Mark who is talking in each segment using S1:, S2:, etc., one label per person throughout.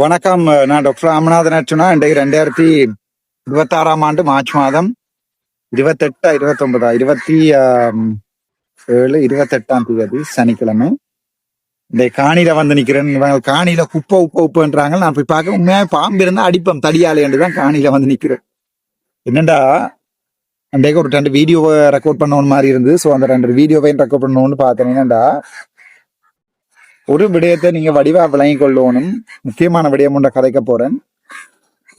S1: வணக்கம். நான் டாக்டர் ராமநாதன் அர்ச்சுனா. இன்றைக்கு 2026 ஆண்டு மார்ச் மாதம் 28 28ஆம் தேதி சனிக்கிழமை. இந்த காணியில வந்து நிக்கிறேன். காணியில குப்பை உப்புன்றாங்க. நான் போய் பார்க்க உண்மையாக பாம்பு இருந்தா அடிப்பம் தடியாளு என்றுதான் காணியில வந்து நிக்கிறேன். என்னண்டா அன்றைக்கு ஒரு 2 வீடியோவை ரெக்கார்ட் பண்ணணும் மாதிரி இருந்து. ஸோ அந்த 2 வீடியோவையும் ரெக்கார்ட் பண்ணணும்னு பார்த்தேன். என்னண்டா ஒரு விடயத்தை நீங்க வடிவா விளங்கி கொள்ளணும். முக்கியமான விடயம் ஒன்றை கதைக்க போறேன்.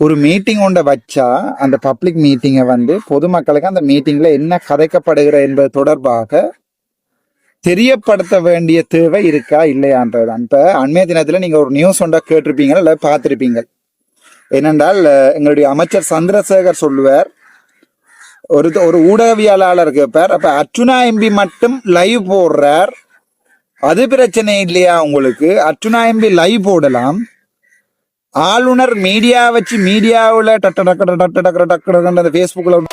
S1: ஒரு மீட்டிங் ஒன்றை வச்சா அந்த பப்ளிக் மீட்டிங்கை வந்து பொதுமக்களுக்கு அந்த மீட்டிங்ல என்ன கதைக்கப்படுகிற என்பது தொடர்பாக தெரியப்படுத்த வேண்டிய தேவை இருக்கா இல்லையான்றதுதான். இப்ப அண்மைய தினத்துல நீங்க ஒரு நியூஸ் ஒன்றை கேட்டிருப்பீங்க இல்ல பார்த்திருப்பீங்க. ஏனென்றால் எங்களுடைய அமைச்சர் சந்திரசேகர் சொல்லுவார், ஒரு ஊடகவியலாளர் கேட்பார், அப்ப அர்ச்சுனா எம்பி மட்டும் லைவ் போடுறார், அது பிரச்சனை இல்லையா உங்களுக்கு? அர்ச்சுனா எம்பி லைவ் போடலாம், ஆளுநர் மீடியா வச்சு மீடியாவில் அந்த ஃபேஸ்புக்கில்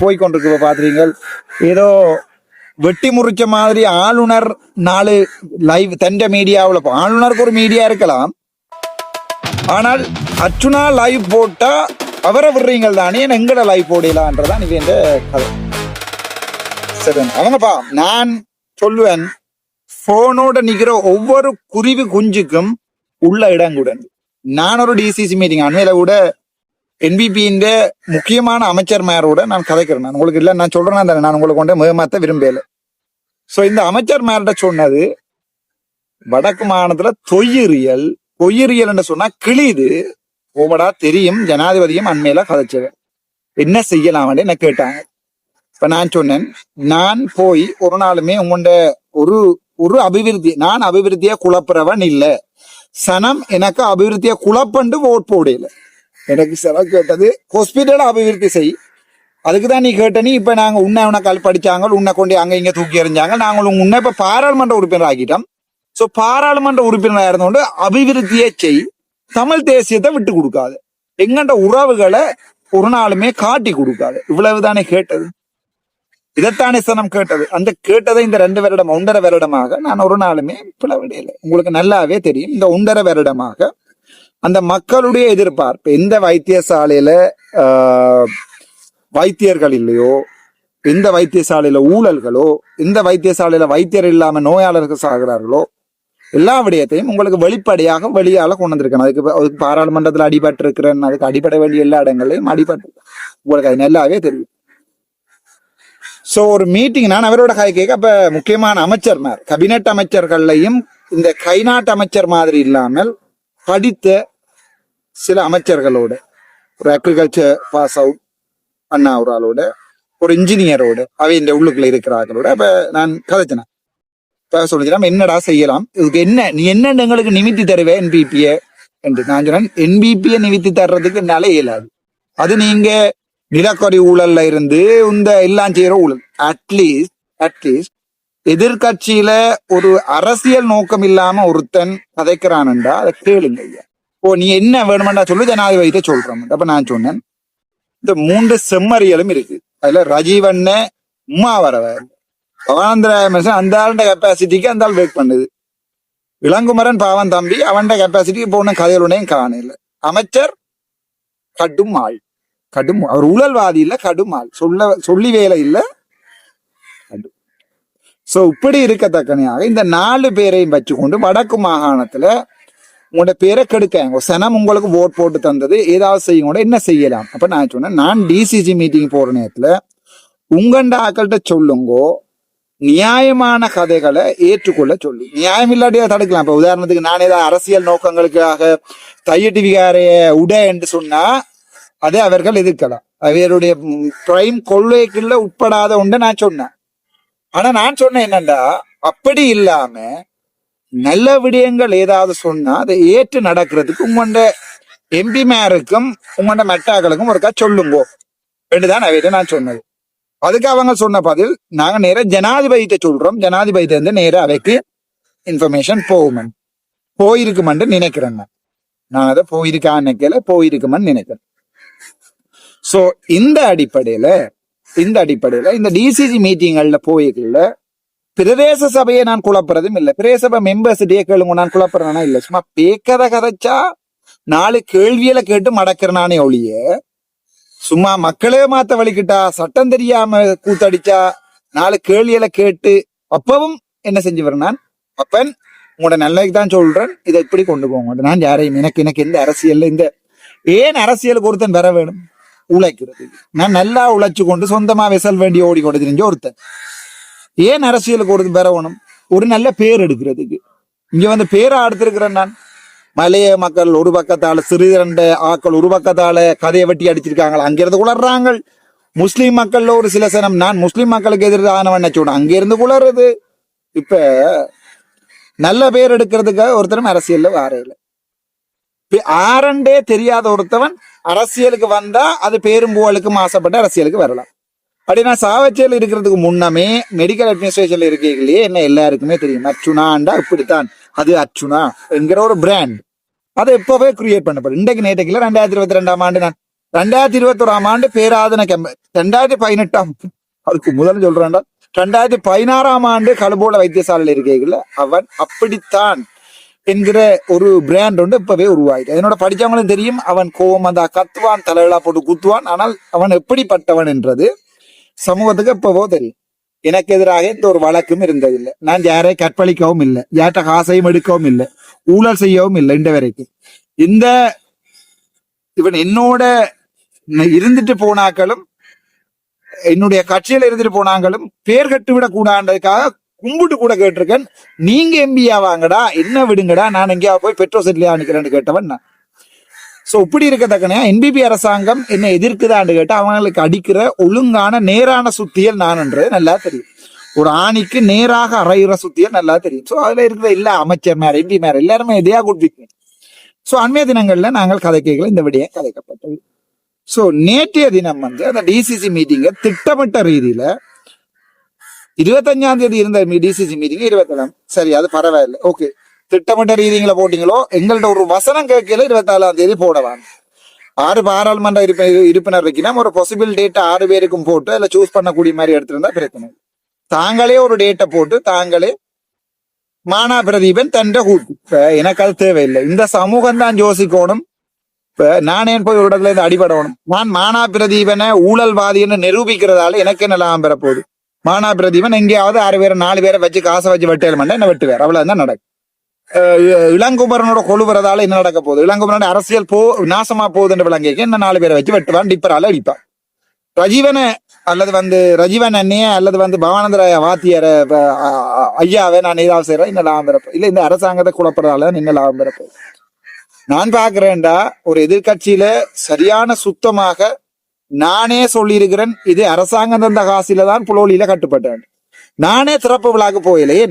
S1: போய்கொண்டிருக்கு. பாத்துறீங்க, ஏதோ வெட்டி முறிச்ச மாதிரி ஆளுநர் 4 லைவ் தண்ட மீடியாவில். ஆளுநருக்கு ஒரு மீடியா இருக்கலாம், ஆனால் அர்ச்சுனா லைவ் போட்டா அவரை விடுறீங்கள் தானே, எங்கட லைவ் போடலான்றதான் இது என்ற கதை. சரி, அவங்கப்பா நான் சொல்லுவேன், போனோட நிக்கிற ஒவ்வொரு குருவி குஞ்சுக்கும் உள்ள இடம் கூட. நான் ஒரு டிசிசி மீட்டிங் அண்மையில கூட என்பிபியின் முக்கியமான அமைச்சர்மாரோட நான் கதைக்கிறேன். நான் உங்களுக்கு இல்லை நான் சொல்றேன்னா தானே, நான் உங்களுக்கு கொண்டு மேமாத்த விரும்பல. ஸோ இந்த அமைச்சர்மார்கிட்ட சொன்னது, வடக்கு மாநிலத்துல பொய்யிரியல் என்று சொன்னா கிளிது ஓவடா தெரியும். ஜனாதிபதியும் அண்மையில கதைச்சவ என்ன செய்யலாம் என்ன கேட்டாங்க. இப்ப நான் சொன்னேன், நான் போய் ஒரு நாளுமே உங்கள்ட ஒரு அபிவிருத்தி, நான் அபிவிருத்தியை குழப்புறவன் இல்லை. சனம் எனக்கு அபிவிருத்தியை குழப்பண்டு ஓட் போடல. எனக்கு செலவு கேட்டது ஹாஸ்பிட்டல் அபிவிருத்தி செய், அதுக்குதான் நீ கேட்ட. நீ இப்ப நாங்க உன்னை படிச்சாங்க, உன்னை கொண்டு அங்க இங்க தூக்கி எறிஞ்சாங்க, நாங்கள் உன்னை இப்ப பாராளுமன்ற உறுப்பினர் ஆக்கிட்டோம். சோ பாராளுமன்ற உறுப்பினர் இருந்தோண்டு அபிவிருத்தியை செய், தமிழ் தேசியத்தை விட்டு கொடுக்காது, எங்கண்ட உறவுகளை ஒரு நாளுமே காட்டி கொடுக்காது. இவ்வளவுதானே கேட்டது, இதைத்தானே சனம் கேட்டது. அந்த கேட்டதை இந்த 2 வருடம் 1.5 வருடமாக நான் ஒரு நாளுமே பிளவிடையில. உங்களுக்கு நல்லாவே தெரியும், இந்த 1.5 வருடமாக அந்த மக்களுடைய எதிர்பார்ப்பு, எந்த வைத்தியசாலையில வைத்தியர்கள் இல்லையோ, எந்த வைத்தியசாலையில ஊழல்களோ, எந்த வைத்தியசாலையில வைத்தியர் இல்லாம நோயாளர்கள் சாகிறார்களோ, எல்லா விடயத்தையும் உங்களுக்கு வெளிப்படையாக வெளியால கொண்டு வந்திருக்கேன். அதுக்கு பாராளுமன்றத்தில் அடிபட்டு இருக்கிறேன், அதுக்கு அடிபட வேண்டிய எல்லா இடங்களையும் அடிபட்டு உங்களுக்கு அது நல்லாவே தெரியும். சோ ஒரு மீட்டிங் நான் அவரோட கை கேட்க, அப்ப முக்கியமான அமைச்சர்மார், கேபினட் அமைச்சர்களையும் இந்த கைநாட்டு அமைச்சர் மாதிரி இல்லாமல் படித்த சில அமைச்சர்களோட, ஒரு அக்ரிகல்ச்சர் பாஸ் அவுட் அண்ணா ஒரு ஆளோட, ஒரு இன்ஜினியரோட, அவை இந்த உள்ளுக்குள்ள இருக்கிறார்களோட அப்ப நான் கதைச்சினேன். இப்ப சொல்லிக்கலாம், என்னடா செய்யலாம், இதுக்கு என்ன நீ என்ன எங்களுக்கு நிமித்தி தருவே என்பிபிஏ என்று. நான் சொன்னேன், என்பிபிஏ நிமித்தி தர்றதுக்கு என்னால இயலாது. அது நீங்க நிலக்கரி ஊழல்ல இருந்து இந்த எல்லாம் செய்யற ஊழல், அட்லீஸ்ட் எதிர்கட்சியில ஒரு அரசியல் நோக்கம் இல்லாம ஒருத்தன் கதைக்கிறான்டா அதை கேளுங்க. நீ என்ன வேணுமெண்டா சொல்லு, ஜனாதிபதிட்ட சொல்றோம். அப்ப நான் சொன்னேன், இந்த 3 செம்மறியலும் இருக்கு, அதுல ரஜீவண்ண உமாவரவர் பவானந்திராய அந்த ஆளுடைய கெப்பாசிட்டிக்கு அந்த ஆள் வெயிட் பண்ணுது. இளங்குமரன் பாவன் தம்பி அவன் கெப்பாசிட்டிக்கு போன கதைகளுடையும் காணல. அமைச்சர் கடும் ஆள், அவர் ஊழல்வாதி இல்ல, கடும் ஆள், சொல்லி வேலை இல்ல. சோ இப்படி இருக்கத்தக்கனையாக இந்த 4 பேரையும் வச்சுக்கொண்டு வடக்கு மாகாணத்துல உங்களோட பேரை கெடுக்காங்க. சனம் உங்களுக்கு ஓட் போட்டு தந்தது, ஏதாவது செய்யுங்க, என்ன செய்யலாம். அப்ப நான் சொன்னேன், நான் டிசிசி மீட்டிங் போற நேரத்துல உங்கண்ட ஆக்கள்கிட்ட சொல்லுங்கோ, நியாயமான கதைகளை ஏற்றுக்கொள்ள சொல்லி, நியாயம் இல்லாட்டியா தடுக்கலாம். இப்ப உதாரணத்துக்கு நான் ஏதாவது அரசியல் நோக்கங்களுக்காக தையடிவிகாரைய உட என்று சொன்னா அதை அவர்கள் எதிர்க்கலாம், அவருடைய பிரைம் கொள்கைக்குள்ள உட்படாத ஒன்றை நான் சொன்னேன். ஆனா நான் சொன்னேன் என்னண்டா, அப்படி இல்லாம நல்ல விடயங்கள் ஏதாவது சொன்னா அதை ஏற்று நடக்கிறதுக்கு உங்கள்ட எம்பிமாருக்கும் உங்களோட மெட்டாக்களுக்கும் ஒருக்கா சொல்லுங்கோ என்றுதான் அவர்கிட்ட நான் சொன்னது. அதுக்கு அவங்க சொன்ன பதில், நாங்க நேர ஜனாதிபதிட்ட சொல்றோம், ஜனாதிபதி வந்து நேர அவைக்கு இன்ஃபர்மேஷன் போயிருக்குமென்று நினைக்கிறேன். நான் அதை போயிருக்கா நினைக்கல, போயிருக்குமென்னு நினைக்கிறேன். சோ இந்த அடிப்படையில இந்த டிசிசி மீட்டிங்கள்ல போய்கல பிரதேச சபையை நான் குழப்பறதும் இல்லை, பிரதேச சபை மெம்பர்ஸிட்டே கேளுங்க, நான் குழப்பறேன்னா இல்ல, சும்மா பேக்கத கதைச்சா 4 கேள்வியில கேட்டு மடக்கிறனானே ஒழிய சும்மா மக்களே மாத்த வலிக்கிட்டா சட்டம் தெரியாம கூத்தடிச்சா 4 கேள்வியில கேட்டு அப்பவும் என்ன செஞ்சு வரேன் நான், அப்பன் உங்களோட நல்லதுக்கு தான் சொல்றேன், இதை இப்படி கொண்டு போங்க. நான் யாரையும் எனக்கு எந்த அரசியல் இந்த ஏன் அரசியலுக்கு ஒருத்தன் வர வேணும், உழைக்கிறது. நான் நல்லா உழைச்சு கொண்டு சொந்தமா வெசல் வேண்டிய ஓடி கொண்டு தெரிஞ்ச ஒருத்தன் ஏன் அரசியலுக்கு ஒருத்தன் வர வேணும், ஒரு நல்ல பேர் எடுக்கிறதுக்கு. இங்க வந்து பேரை அடுத்திருக்கிறேன் நான். மலைய மக்கள் ஒரு பக்கத்தால, சிறிதரண்ட ஆக்கள் ஒரு பக்கத்தால கதையை வெட்டி அடிச்சிருக்காங்க, அங்கிருந்து குளர்றாங்க. முஸ்லீம் மக்கள்ல ஒரு சில சனம் நான் முஸ்லீம் மக்களுக்கு எதிரானவன் நினைச்சோட அங்கிருந்து குளறுது. இப்ப நல்ல பேர் எடுக்கிறதுக்காக ஒருத்தரும் அரசியல்ல வாரையில ஆரண்டே தெரியாத ஒருத்தவன் அரசியலுக்கு வந்தா அது பேரும் புகழுக்கும் ஆசைப்பட்டு அரசியலுக்கு வரலாம். அப்படின்னா சாவச்சேரியில் இருக்கிறதுக்கு முன்னமே மெடிக்கல் அட்மினிஸ்ட்ரேஷன்ல இருக்கீங்களே என்ன எல்லாருக்குமே தெரியும், அர்ச்சுனாண்டா இப்படித்தான், அது அர்ச்சுனா என்கிற ஒரு பிராண்ட் அதை எப்பவே கிரியேட் பண்ணப்படும். இன்றைக்கு நேற்றுக்குல 2022 ஆண்டு, நான் 2021 ஆண்டு பேராதன 2018 அதுக்கு முதல்ல சொல்றேன்டா, 2016 ஆண்டு கழுபோல வைத்தியசாலையில் இருக்கீங்கள அவன் அப்படித்தான் என்கிற ஒரு பிராண்ட் ஒன்று இப்பவே உருவாயிட்டு. என்னோட படிச்சவங்களும் தெரியும், அவன் கோவம் அந்த கத்துவான், தலைகளா போட்டு குத்துவான். ஆனால் அவன் எப்படிப்பட்டவன் என்றது சமூகத்துக்கு எப்பவோ தெரியும். எனக்கு எதிராக எந்த ஒரு வழக்கும் இருந்ததில்லை, நான் யாரை கற்பழிக்கவும் இல்லை, யார்கிட்ட காசையும் எடுக்கவும் இல்லை, ஊழல் செய்யவும் இல்லை. இந்த வரைக்கும் இந்த இவன் என்னோட இருந்துட்டு போனாக்களும் என்னுடைய கட்சியில இருந்துட்டு போனாங்களும் பேர் கட்டு விட கூடாதுக்காக கும்பிட்டு கூட கேட்டிருக்கேன், நீங்க எம்பியா வாங்கடா, என்ன விடுங்கடா, நான் எங்கேயா போய் பெட்ரோ செட்லியா நிக்கிறேன்னு கேட்டவன் நான். சோ இப்படி இருக்கத்தக்கனே என்பிபி அரசாங்கம் என்ன எதிர்க்குதான்னு கேட்டா அவங்களுக்கு அடிக்கிற ஒழுங்கான நேரான சுத்தியல் நான்ன்றது நல்லா தெரியும். ஒரு ஆணிக்கு நேராக அறையிற சுத்தியல் நல்லா தெரியும். சோ அதுல இருக்கிற எல்லா அமைச்சர் மேல எம்பி மேல எல்லாருமே எதையா குடிப்பீங்க. சோ அண்மைய தினங்கள்ல நாங்கள் கதைக்கைகளை இந்த விடயம் கதைக்கப்பட்டது. சோ நேற்றைய தினம் வந்து அந்த டிசிசி மீட்டிங்க திட்டமிட்ட ரீதியில 25ஆம் தேதி இருந்த டிசிசி மீட்டிங் 27 சரி, அது பரவாயில்லை, ஓகே. திட்டமிட்ட ரீதிங்களை போட்டீங்களோ, எங்கள்ட்ட ஒரு வசனம் கேட்கல 24ஆம் தேதி போடவாங்க. 6 பாராளுமன்ற இருப்பினர் வைக்கணும், ஒரு பாசிபிள் டேட்டை 6 பேருக்கும் போட்டு அதில் சூஸ் பண்ணக்கூடிய மாதிரி எடுத்திருந்தா பிரச்சனை. தாங்களே ஒரு டேட்டை போட்டு தாங்களே மானா பிரதீபன் தண்ட கூட்டு. இப்ப எனக்கு அது தேவையில்லை, இந்த சமூகம் தான் யோசிக்கணும். இப்ப நானே போய் ஒரு இடத்துல இருந்து அடிபடணும், நான் மானா பிரதீபனை ஊழல்வாதின்னு நிரூபிக்கிறதால எனக்கு என்ன லாபம் பெறப்போகுது? மானா பிரதீபன் எங்கேயாவது 6 பேரை 4 பேரை வச்சு காசை வச்சு வெட்டல் பண்ண என்ன வெட்டுவார், அவ்வளவுதான் நடக்கும். இளங்குமரனோட கொழுவுறதால என்ன நடக்க போகுது? இளங்குமரனோட அரசியல் நாசமா போகுதுன்ற விளங்கிக்கு என்ன 4 பேரை வச்சு வெட்டுவான், டிப்பரால அடிப்பான். ரஜீவனை அல்லது வந்து ரஜீவன் அண்ணிய அல்லது வந்து பவானந்தர வாத்தியார ஐயாவை நான் ஏதாவது செய்யறேன், என்ன லாபம் பெறப்போ இல்ல, இந்த அரசாங்கத்தை குழப்பறதால என்ன லாபம் பெறப்போ? நான் பாக்குறேன்டா ஒரு எதிர்கட்சியில சரியான சுத்தமாக நானே சொல்லி இருக்கிறேன், இது அரசாங்கம் தந்த காசில தான் புலோலியில கட்டுப்பட்டேன். நானே திறப்பு விழாக்கு போயிலையே,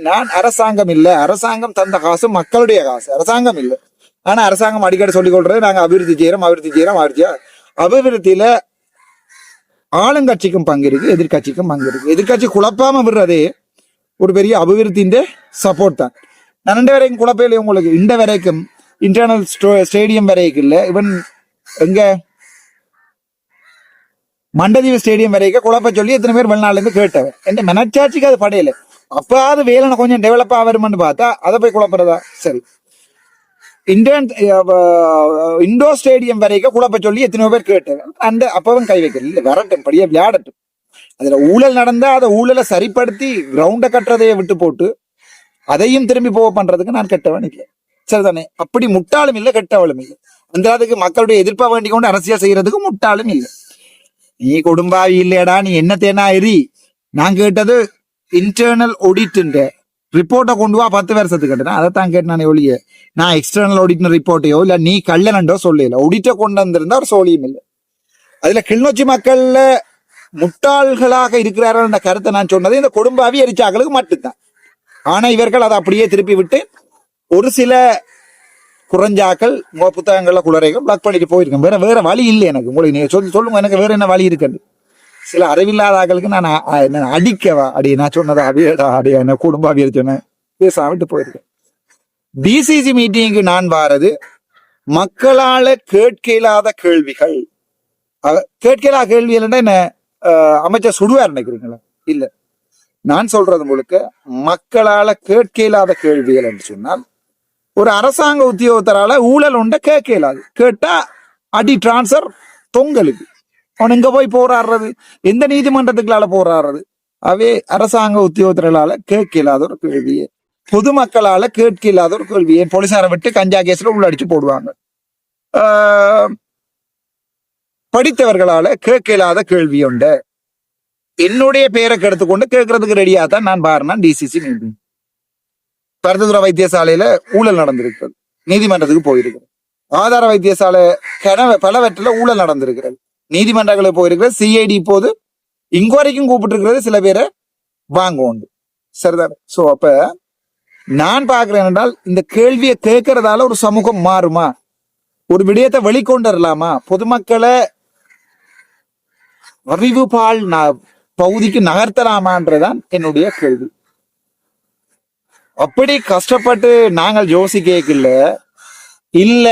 S1: நான் அரசாங்கம் இல்ல, அரசாங்கம் தந்த காசு மக்களுடைய காசு, அரசாங்கம் இல்லை. ஆனா அரசாங்கம் அடிக்கடி சொல்லிக் கொள்றது நாங்க அபிவிருத்தி செய்யறோம் அபிவிருத்தியில ஆளுங்கட்சிக்கும் பங்கு இருக்கு, எதிர்கட்சிக்கும் பங்கு இருக்கு. எதிர்கட்சி குழப்பாம விடுறதே ஒரு பெரிய அபிவிருத்தின் சப்போர்ட் தான். நான் 2 வரைக்கும் குழப்பையில உங்களுக்கு இந்த வரைக்கும் இன்டர்னல் ஸ்டேடியம் வரைக்கும் இல்ல, இவன் எங்க மண்டதீவு ஸ்டேடியம் வரைக்கும் குழப்ப சொல்லி எத்தனை பேர் வெளிநாட்டுல இருந்து கேட்டவன். என் மனச்சாட்சிக்கு அது படையில, அப்பாவது வேலை கொஞ்சம் டெவலப் ஆகும்னு பார்த்தா அதை போய் குழப்பறதா? சரி, இண்டோர் ஸ்டேடியம் வரைக்கும் குழப்ப சொல்லி எத்தனையோ பேர் கேட்டவன். அந்த அப்பவும் கை வைக்கல, இல்ல வரட்டும், படியா விளையாடட்டும். அதுல ஊழல் நடந்தா அதை ஊழலை சரிப்படுத்தி கிரவுண்டை கட்டுறதையே விட்டு போட்டு அதையும் திரும்பி போக பண்றதுக்கு நான் கெட்டவன் இல்லை, சரிதானே? அப்படி முட்டாளும் இல்லை, கெட்டவளும் இல்லை. அந்த அதுக்கு மக்களுடைய எதிர்ப்பா வேண்டி கொண்டு அரசியல் செய்யறதுக்கு முட்டாளும் இல்லை. நீ குடும்பாவி இல்லையடா, நீ என்ன தேனா எரி. நான் கேட்டது இன்டர்னல் ஆடிட் ரிப்போர்ட்டை கொண்டு வா, 10 வருஷத்துக்கு கேட்டேன், அதைத்தான் கேட்டேன் ஒழிய நான் எக்ஸ்டர்னல் ஆடிட் ரிப்போர்ட்டையோ இல்ல நீ கள்ளனண்டோ சொல்லல. ஆடிட்டை கொண்டு வந்திருந்தா ஒரு சோழியும் இல்லை. அதுல கிளிநொச்சி மக்கள்ல முட்டாள்களாக இருக்கிறார்கள் என்ற கருத்தை நான் சொன்னது இந்த கொடும்பாவி எரிச்சாக்களுக்கு மட்டும்தான். ஆனா இவர்கள் அதை அப்படியே திருப்பி விட்டு ஒரு சில குறைஞ்சாக்கள் உங்க புத்தகங்கள்ல குளறைகள் பிளாக் பண்ணிட்டு போயிருக்கேன். வேற வழி இல்லை எனக்கு. உங்களுக்கு நீங்க சொல்லுங்க எனக்கு வேற என்ன வழி இருக்குது. சில அறிவில்லாத ஆக்களுக்கு நான் என்ன அடிக்கவா அடி நான் சொன்னதா அடி என்ன குடும்ப அவியல் சொன்னேன் பேசாம விட்டு போயிருக்கேன். டிசிசி மீட்டிங்க்கு நான் வாரது மக்களால கேட்க இயலாத கேள்விகள். கேட்க இயலாத கேள்விகள் என்ன அமைச்சர் சுடுவார் நினைக்கிறீங்களா? இல்ல, நான் சொல்றது முழுக்க மக்களால கேட்க இயலாத கேள்விகள் என்று சொன்னால், ஒரு அரசாங்க உத்தியோகத்தரால ஊழல் உண்ட கேட்க இயலாது. கேட்டா அடி டிரான்ஸ்பர் தொங்கலுக்கு அவன் எங்க போய் போராடுறது, எந்த நீதிமன்றத்துக்களால போராடுறது? அவே அரசாங்க உத்தியோகத்தர்களால கேட்க இயலாத ஒரு கேள்வியே, பொதுமக்களால கேட்க இல்லாத ஒரு கேள்வியே. போலீசாரை விட்டு கஞ்சா கேஸ்ல உள்ள அடிச்சு போடுவாங்க. படித்தவர்களால கேட்க இல்லாத கேள்வி உண்டு. என்னுடைய பேரை கெடுத்துக்கொண்டு கேட்கறதுக்கு ரெடியா தான் நான் பாருனா டிசிசி மீட்டிங். பருத்தித்துறை வைத்தியசாலையில ஊழல் நடந்திருக்கிறது, நீதிமன்றத்துக்கு போயிருக்கிறது. ஆதார வைத்தியசாலை பலவற்றில ஊழல் நடந்திருக்கிறது, நீதிமன்றங்களுக்கு போயிருக்கிறது. சிஐடி இப்போது இன்கொயரிக்கும் கூப்பிட்டு இருக்கிறது, சில பேரை வாங்க உண்டு. சரிதான். சோ அப்ப நான் பார்க்கிறேன் என்றால், இந்த கேள்வியை கேட்கறதால ஒரு சமூகம் மாறுமா? ஒரு விடயத்தை வெளிக்கொண்டு வரலாமா? பொதுமக்களை அறிவு பால் பகுதிக்கு நகர்த்தலாமான்றதான் என்னுடைய கேள்வி. அப்படி கஷ்டப்பட்டு நாங்கள் யோசிக்கல. இல்ல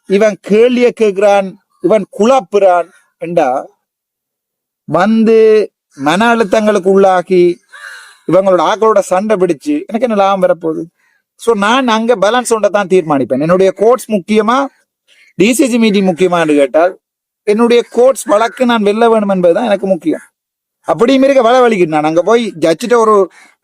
S1: இவன் கேள்விய கேட்கிறான், இவன் குழப்புறான் என்றா வந்து மன அழுத்தங்களுக்கு உள்ளாக்கி இவங்களோட ஆக்களோட சண்டை பிடிச்சு எனக்கு என்ன லாபம் வரப்போகுது? ஸோ நான் அங்க பேலன்ஸ் ஒன்றை தான் தீர்மானிப்பேன். என்னுடைய கோர்ட்ஸ் முக்கியமா, டிசிசி மீட்டிங் முக்கியமானு கேட்டால், என்னுடைய கோர்ட்ஸ் வழக்கு நான் வெல்ல வேணும் என்பதுதான் எனக்கு முக்கியம். அப்படியும் இருக்க வள வலிக்கிட்டு நான் அங்க போய் ஜட்ஜிட்ட ஒரு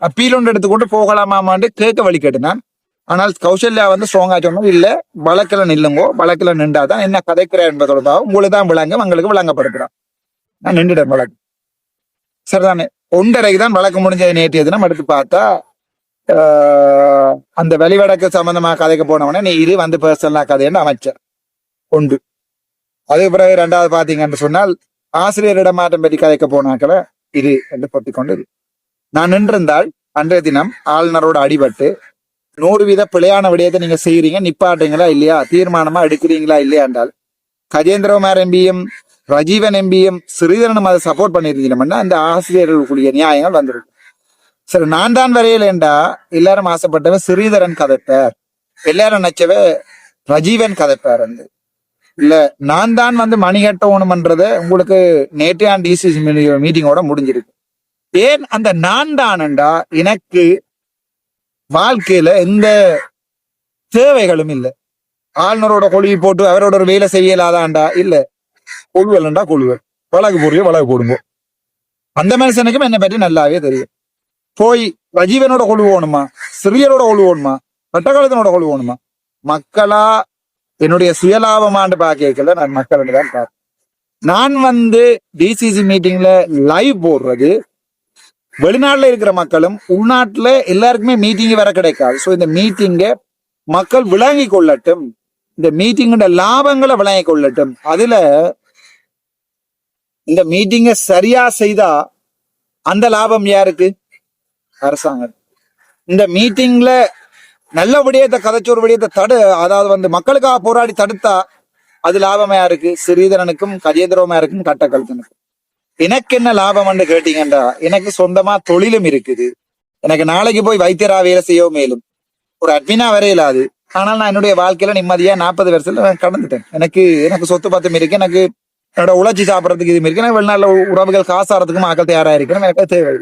S1: அப்பீல் ஒன்று எடுத்துக்கொண்டு போகலாமான்னு கேட்க வழி கேட்டுனான். ஆனால் கௌசல்யா வந்து ஸ்ட்ராங்கா சொன்னோம், இல்ல வழக்கில் நில்லுங்கோ, வழக்கில் நின்றாதான் என்ன கதைக்கிறேன் என்பதோட உங்களுக்கு தான் விளங்க, உங்களுக்கு விளங்கப்படுத்துறான். நான் நின்றுட்டேன் வழக்கு. சரிதானே. 1:30 தான் வழக்கு முடிஞ்சது. நேற்றைய தினம் எடுத்து பார்த்தா அந்த வெளிவடக்கு சம்பந்தமா கதைக்க போனவனே நீ இது வந்து பர்சனலா கதைன்னு அமைச்சர் உண்டு. அதுக்கு பிறகு 2வது பாத்தீங்கன்னு சொன்னால் ஆசிரியர் இடமாற்றம் பற்றி கதைக்க போனாக்கள இது என்று பற்றி கொண்டது. நான் நின்றிருந்தால் அன்றைய தினம் ஆளுநரோட அடிபட்டு 100% பிழையான விடயத்தை நீங்க செய்யறீங்க, நிப்பாட்டுங்களா இல்லையா, தீர்மானமா எடுக்கிறீங்களா இல்லையா என்றால், கஜேந்திரகுமார் எம்பியும் ரஜீவன் எம்பியும் ஸ்ரீதரனும் அதை சப்போர்ட் பண்ணிருந்தீங்கன்னா அந்த ஆசிரியர்களுக்குரிய நியாயங்கள் வந்துருக்கு. சரி, நான் தான் வரையலேண்டா எல்லாரும் ஆசைப்பட்டவன் ஸ்ரீதரன் கதைப்பார், எல்லாரும் நினைச்சவ ரஜீவன் கதைப்பார். இல்ல நான் தான் வந்து மணி கட்டணும்ன்றத உங்களுக்கு நேற்றையான் டிசிசி மீட்டிங்கோட முடிஞ்சிருக்கு. ஏன் அந்த நான் தான்டா எனக்கு வாழ்க்கையில எந்த தேவைகளும் இல்லை. ஆளுநரோட கொழுவி போட்டு அவரோட ஒரு வேலை செய்யலாதான்டா இல்ல, கொழுவல்டா கொழுவல், வழக்கு போடுறியோ வழக்கு போடுங்க. அந்த மனுஷனுக்கும் என்னை பற்றி நல்லாவே தெரியும். போய் ரஜீவனோட கொழுவோணுமா, சிறியரோட கொழுவோணுமா, பட்டக்காலத்தினோட கொழுவோணுமா, மக்களா என்னுடைய சுயலாபமாண்டு பாக்கல நான் மக்கள் தான் பார்ப்பேன். நான் வந்து டிசிசி மீட்டிங்ல லைவ் போடுறது வெளிநாட்டுல இருக்கிற மக்களும் உள்நாட்டுல எல்லாருக்குமே மீட்டிங் வர கிடைக்காது. ஸோ இந்த மீட்டிங்க மக்கள் விளங்கி கொள்ளட்டும், இந்த மீட்டிங்கோட லாபங்களை விளங்கி கொள்ளட்டும். அதுல இந்த மீட்டிங்க சரியா செய்தா அந்த லாபம் யாருக்கு? அரசாங்கம். இந்த மீட்டிங்ல நல்ல விடயத்தை கதைச்ச ஒரு விடயத்தை அதாவது வந்து மக்களுக்காக போராடி தடுத்தா அது லாபமா யாருக்கு? ஸ்ரீதரனுக்கும் கஜேந்திரகுமாருக்கும் கட்டக்கழுத்தனுக்கும். எனக்கு என்ன லாபம்னு கேட்டீங்கன்றா, எனக்கு சொந்தமா தொழிலும் இருக்குது. எனக்கு நாளைக்கு போய் வைத்தியரா வேலை செய்யவும் மேலும் ஒரு அட்மினா வரையிலாது. ஆனால் நான் என்னுடைய வாழ்க்கையில நிம்மதியா 40 வருஷத்துல கடந்துட்டேன். எனக்கு சொத்து பத்தம் இருக்கு, எனக்கு என்னோட உழைச்சி சாப்பிடறதுக்கு இது இருக்கு, எனக்கு வெளிநாட்டுல உறவுகள் காசாறதுக்கும் ஆக்கள் தயாரா இருக்கணும், எனக்கு தேவை.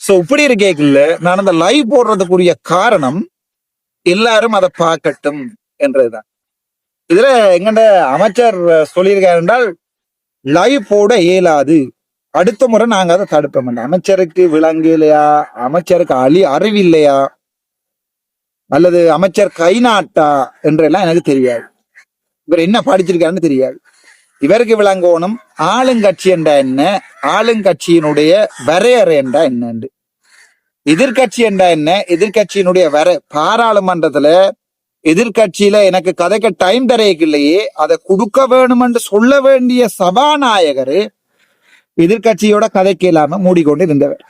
S1: சோ இப்படி இருக்கேக்குள்ள நான் அந்த லைவ் போடுறதுக்குரிய காரணம் எல்லாரும் அதை பார்க்கட்டும் என்றதுதான். இதுல எங்கண்ட அமைச்சர் சொல்லியிருக்காரு என்றால், லைவ் போட இயலாது, அடுத்த முறை நாங்க அதை தடுப்போம். அமைச்சருக்கு விளங்கு இல்லையா, அமைச்சருக்கு அறிவில்லையா, அல்லது அமைச்சர் கை நாட்டா என்றெல்லாம் எனக்கு தெரியாது. இவர் என்ன படிச்சிருக்காருன்னு தெரியாது. இவருக்கு விளங்கணும் ஆளுங்கட்சி என்றா என்ன, ஆளுங்கட்சியினுடைய வரையறை என்றா என்னண்டு, எதிர்கட்சி என்றா என்ன, எதிர்கட்சியினுடைய பாராளுமன்றத்துல எதிர்கட்சியில எனக்கு கதைக்க டைம் தரையில்லையே, அதை கொடுக்க வேணும் என்று சொல்ல வேண்டிய சபாநாயகர் எதிர்கட்சியோட கதைக்கு இல்லாம மூடிக்கொண்டு இருந்தவர்.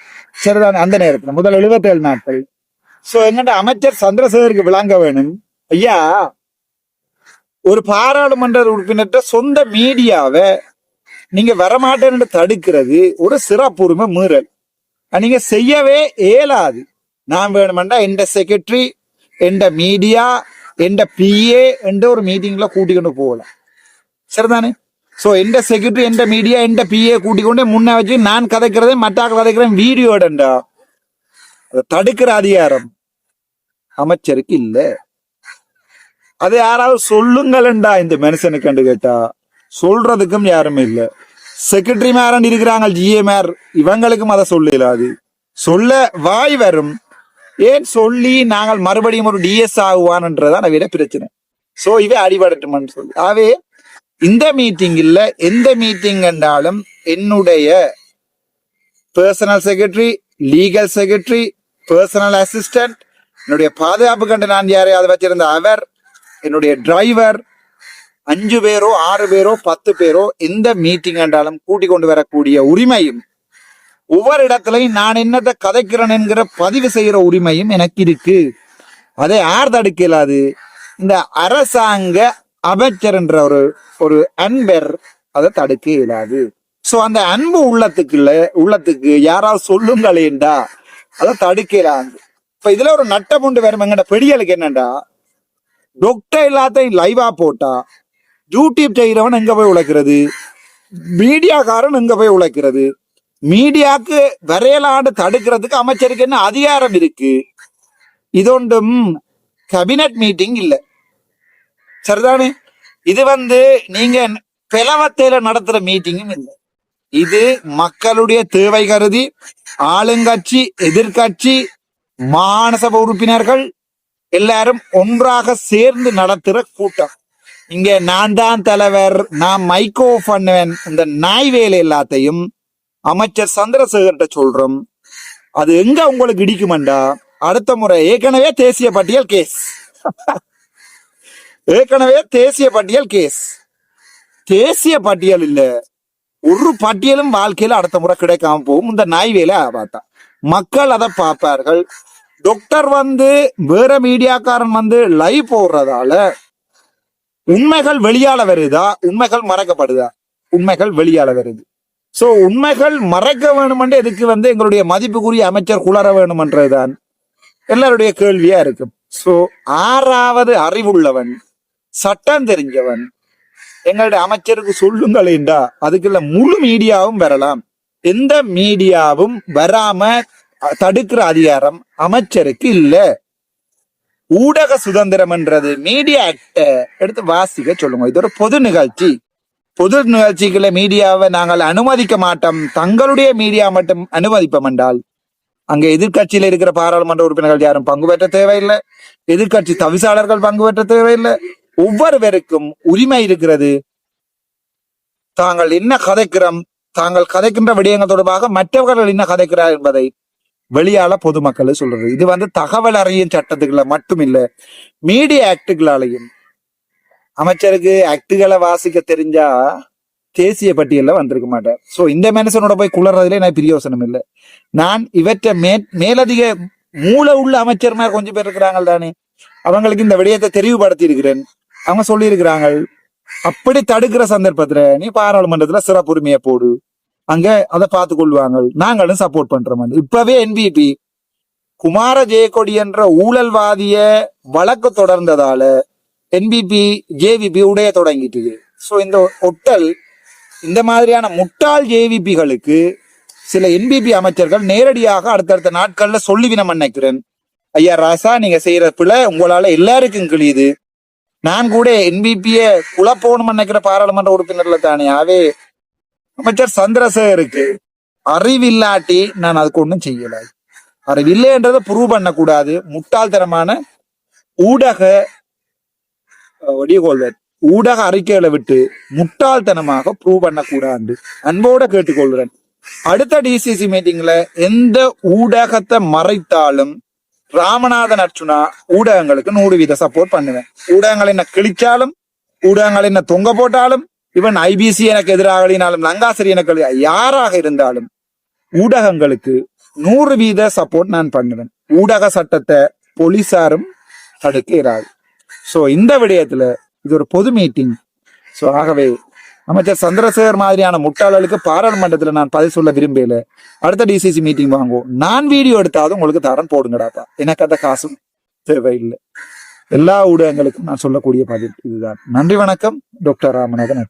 S1: சரிதான். அந்த நேரத்துல முதல் 77 நாட்கள். சோ எங்கண்ட அமைச்சர் சந்திரசேகருக்கு விளங்க வேணும், ஐயா, ஒரு பாராளுமன்ற உறுப்பினர்கிட்ட சொந்த மீடியாவை நீங்க வரமாட்டேன்னு தடுக்கிறது ஒரு சிறப்புரிமை மீறல். நீங்க செய்யவே இயலாது. நான் வேணுமெண்டா எந்த செக்ரட்டரி, எந்த மீடியா, எந்த பிஏ என்ற ஒரு மீட்டிங்ல கூட்டிக்கொண்டு போகலாம், சரிதானே? சோ எந்த செக்ரட்டரி, எந்த மீடியா, எந்த பிஏ கூட்டிக்கொண்டு முன்ன வச்சு நான் கதைக்கிறதே மற்றாக்கள் கதைக்கிறேன் வீடியோடா, அதை தடுக்கிற அதிகாரம் அமைச்சருக்கு இல்ல. அது யாராவது சொல்லுங்களா இந்த மனுஷனுக்கு கண்டு கேட்டா சொல்றதுக்கும் யாருமே இல்ல. செக்ரட்டரி மேரன் இருக்கிறாங்க, ஜிஏமார், இவங்களுக்கும் அதை சொல்லலாது. சொல்ல வாய் வரும், ஏன் சொல்லி நாங்கள் மறுபடியும் ஒரு டிஎஸ் ஆகுவான்ன்றதான் விட பிரச்சனை. சோ இவே அடிபடட்டும்னு சொல்லி ஆவே இந்த மீட்டிங் இல்ல, எந்த மீட்டிங் என்றாலும் என்னுடைய personal secretary, legal secretary, personal assistant, என்னுடைய பாதுகாப்பு கண்டு நான் யாரையாவது வச்சிருந்த அவர், என்னுடைய டிரைவர், 5 பேரோ 6 பேரோ 10 பேரோ எந்த மீட்டிங் என்றாலும் கூட்டிக் கொண்டு வரக்கூடிய உரிமையும், ஒவ்வொரு இடத்துலையும் நான் என்னத்தை கதைக்கிறேன் என்கிற பதிவு செய்யற உரிமையும் எனக்கு இருக்கு. அதை யார் தடுக்க இயலாது? இந்த அரசாங்க அமைச்சர் என்ற ஒரு அன்பர் அதை தடுக்க இயலாது. சோ அந்த அன்பு உள்ளத்துக்கு யாராவது சொல்லுங்களேண்டா அதை தடுக்க இயலாது. இப்ப இதுல ஒரு நட்டம் உண்டு வேற எங்கட பெடியலுக்கு என்னண்டா, டாக்டர் எல்லாத்தையும் லைவா போட்டா யூடியூப் செய்கிறவன் எங்க போய் உழைக்கிறது, மீடியாக்காரன் எங்க போய் உழைக்கிறது? மீடியாக்கு வரையலாண்டு தடுக்கிறதுக்கு அமைச்சருக்கு என்ன அதிகாரம் இருக்கு? இதொன்றும் கேபினட் மீட்டிங் இல்ல, சரிதானே? இது நீங்க பிளவத்தையில நடத்துற மீட்டிங்கும் இல்லை. இது மக்களுடைய தேவை கருதி ஆளுங்கட்சி, எதிர்கட்சி, மாநசபை உறுப்பினர்கள் எல்லாரும் ஒன்றாக சேர்ந்து நடத்துற கூட்டம். இங்க நான் தான் தலைவர், நான் மைக்கோ பண்ணுவேன், இந்த நாய் வேலை எல்லாத்தையும் அமைச்சர் சந்திரசேகர்கிட்ட சொல்றோம். அது எங்க உங்களுக்கு இடிக்குமெண்டா, அடுத்த முறை ஏற்கனவே தேசிய பட்டியல் கேஸ் ஏற்கனவே தேசிய பட்டியல் கேஸ், தேசிய பட்டியல் இல்ல, ஒரு பட்டியலும் வாழ்க்கையில அடுத்த முறை கிடைக்காம போகும். இந்த நாய் வேலை பார்த்தா மக்கள் அதை பார்ப்பார்கள். டாக்டர் வேற மீடியாக்காரன் லைவ் போடுறதால உண்மைகள் வெளியால வருதா, உண்மைகள் மறைக்கப்படுதா? உண்மைகள் வெளியால வருது. சோ உண்மைகள் மறைக்க வேணுமென்று எதுக்கு எங்களுடைய மதிப்புக்குரிய அமைச்சர் குளர வேணுமென்றதுதான் எல்லாருடைய கேள்வியா இருக்கும். சோ 6வது அறிவுள்ளவன், சட்டம் தெரிஞ்சவன் எங்களுடைய அமைச்சருக்கு சொல்லுங்களேண்டா, அதுக்குள்ள முழு மீடியாவும் வரலாம். எந்த மீடியாவும் வராம தடுக்கிற அதிகாரம் அமைச்சருக்கு இல்ல. ஊடக சுதந்திரம் என்றது மீடியா ஆக்ட எடுத்து வாசிக்க சொல்லுங்க. இது ஒரு பொது நிகழ்ச்சி. பொது நிகழ்ச்சிகளை மீடியாவை நாங்கள் அனுமதிக்க மாட்டோம், தங்களுடைய மீடியா மட்டும் அனுமதிப்போம் என்றால் அங்க எதிர்கட்சியில இருக்கிற பாராளுமன்ற உறுப்பினர்கள் யாரும் பங்கு பெற்ற தேவையில்லை, எதிர்கட்சி தவிசாளர்கள் பங்கு பெற்ற தேவையில்லை. ஒவ்வொருவருக்கும் உரிமை இருக்கிறது. தாங்கள் என்ன கதைக்கிறோம், தாங்கள் கதைக்கின்ற விடயங்கள் தொடர்பாக மற்றவர்கள் என்ன கதைக்கிறார் என்பதை வெளியால பொதுமக்கள் சொல்றது. இது தகவல் அறியும் சட்டத்துக்குள்ள மட்டும் இல்ல, மீடியா ஆக்டுகளாலையும். அமைச்சருக்கு ஆக்டுகளை வாசிக்க தெரிஞ்சா தேசிய பட்டியல்ல வந்திருக்க மாட்டேன். சோ இந்த மனுஷனோட போய் குளறதுல நான் பிரியோசனம் இல்லை. நான் இவற்றை மேலதிக மூல உள்ள அமைச்சர்மார் கொஞ்சம் பேர் இருக்கிறாங்க தானே, அவங்களுக்கு இந்த விடயத்தை தெரிவுபடுத்தி இருக்கிறேன். அவங்க சொல்லி இருக்கிறாங்க, அப்படி தடுக்கிற சந்தர்ப்பத்துல நீ பாராளுமன்றத்துல சிறப்புரிமையை போடு, அங்க அதை பார்த்து கொள்வாங்க, நாங்களும் சப்போர்ட் பண்றோம். இப்பவே என்பிபி குமார ஜெயக்கொடி என்ற ஊழல்வாதிய வழக்கு தொடர்ந்ததால என்பிபி ஜேவிபி உடைய தொடங்கிட்டு. சோ இந்த ஒட்டல், இந்த மாதிரியான முட்டாள் ஜேவிபிகளுக்கு சில என்பிபி அமைச்சர்கள் நேரடியாக அடுத்தடுத்த நாட்கள்ல சொல்லிவினம் நினைக்கிறேன், ஐயா ராசா நீங்க செய்யற பிள்ளை உங்களால எல்லாருக்கும் கிழியுது. நான் கூட என்பிபிய குழப்போணும் நினைக்கிற பாராளுமன்ற உறுப்பினர்ல தானே. ஆவே அமைச்சர் சந்திரசேகருக்கு அறிவில்லாட்டி நான் அதுக்கு ஒன்றும் செய்யல. அறிவில்லைன்றதை ப்ரூவ் பண்ணக்கூடாது. முட்டாள்தனமான ஊடக ஊடக அறிக்கைகளை விட்டு முட்டாள்தனமாக ப்ரூவ் பண்ணக்கூடாது அன்போட கேட்டுக்கொள்கிறேன். அடுத்த டிசிசி மீட்டிங்ல எந்த ஊடகத்தை மறைத்தாலும் ராமநாதன் அர்ச்சுனா ஊடகங்களுக்கு 100% சப்போர்ட் பண்ணுவேன். ஊடகங்கள் என்ன கிழிச்சாலும், ஊடகங்கள் என்ன தொங்க போட்டாலும், இவன் ஐபிசி எனக்கு எதிராகலினாலும், லங்காசிரி எனக்கு யாராக இருந்தாலும் ஊடகங்களுக்கு 100% சப்போர்ட் நான் பண்ணுவேன். ஊடக சட்டத்தை போலீசாரும் தடுக்க இராது. ஸோ இந்த விடயத்துல இது ஒரு பொது மீட்டிங். ஸோ ஆகவே அமைச்சர் சந்திரசேகர் மாதிரியான முட்டாளர்களுக்கு பாராளுமன்றத்தில் நான் பதில் சொல்ல விரும்பல. அடுத்த டிசிசி மீட்டிங் வாங்குவோம். நான் வீடியோ எடுத்தாவது உங்களுக்கு தரன் போடுங்கடாப்பா. எனக்கு அந்த காசும் தேவையில்லை. எல்லா ஊடகங்களுக்கும் நான் சொல்லக்கூடிய பதில் இதுதான். நன்றி, வணக்கம். டாக்டர் ராமநாதன்.